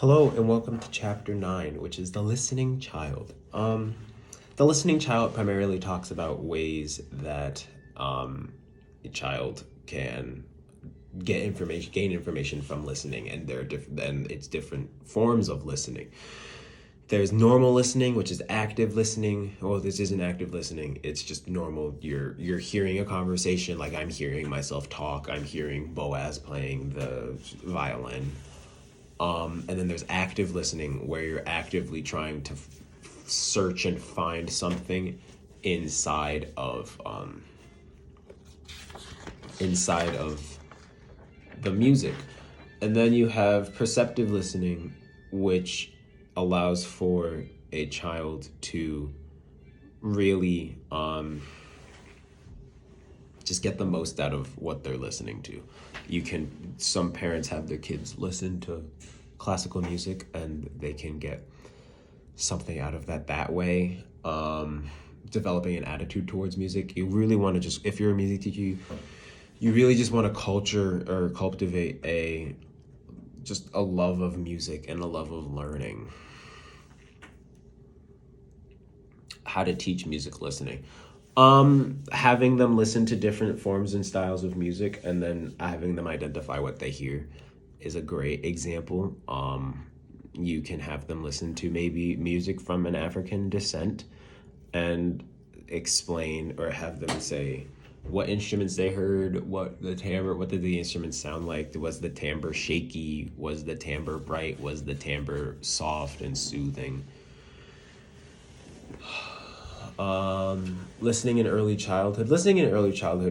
Hello and welcome to chapter 9, which is the listening child. The listening child primarily talks about ways that a child can gain information from listening, and there are it's different forms of listening. There's normal listening, which is active listening. Well, this isn't active listening. It's just normal. You're hearing a conversation, like I'm hearing myself talk. I'm hearing Boaz playing the violin. And then there's active listening, where you're actively trying to search and find something inside of the music. And then you have perceptive listening, which allows for a child to really just get the most out of what they're listening to. Some parents have their kids listen to classical music and they can get something out of that way. Developing an attitude towards music. You really want to if you're a music teacher, you really just want to cultivate a love of music and a love of learning. How to teach music listening. Having them listen to different forms and styles of music and then having them identify what they hear is a great example. You can have them listen to maybe music from an African descent and explain, or have them say what instruments they heard, what did the instruments sound like? Was the timbre shaky? Was the timbre bright? Was the timbre soft and soothing? Listening in early childhood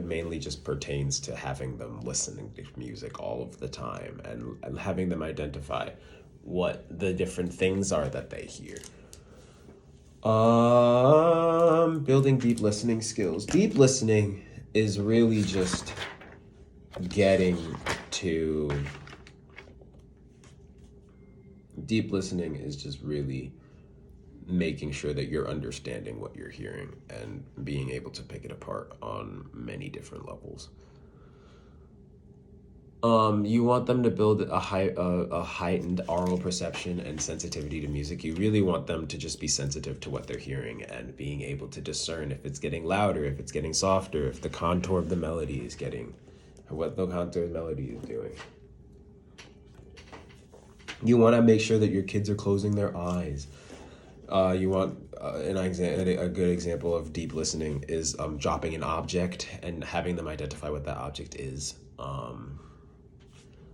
mainly just pertains to having them listening to music all of the time and having them identify what the different things are that they hear. Building deep listening skills. Deep listening is really just really making sure that you're understanding what you're hearing and being able to pick it apart on many different levels. You want them to build a heightened aural perception and sensitivity to music. You really want them to just be sensitive to what they're hearing and being able to discern if it's getting louder, if it's getting softer, if the contour of the melody is what the contour of the melody is doing. You want to make sure that your kids are closing their eyes. You want a good example of deep listening is dropping an object and having them identify what that object is.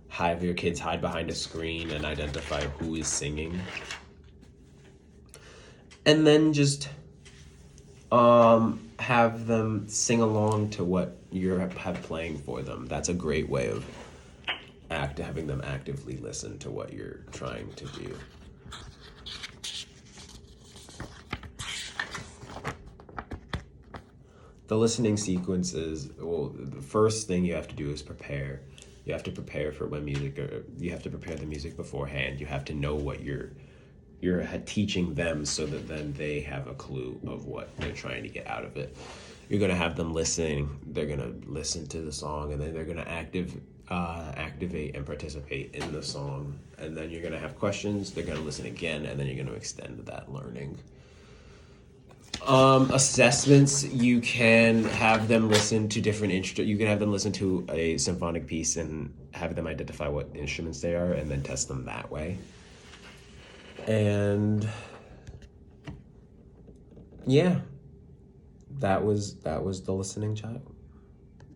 Have your kids hide behind a screen and identify who is singing. And then just have them sing along to what you have playing for them. That's a great way of having them actively listen to what you're trying to do. The listening sequence is, the first thing you have to do is prepare. You have to prepare for you have to prepare the music beforehand. You have to know what you're teaching them so that then they have a clue of what they're trying to get out of it. You're going to have them listening. They're going to listen to the song, and then they're going to activate and participate in the song. And then you're going to have questions. They're going to listen again, and then you're going to extend that learning. Assessments, you can have them listen to different instruments. You can have them listen to a symphonic piece and have them identify what instruments they are and then test them that way. And yeah, that was the listening child.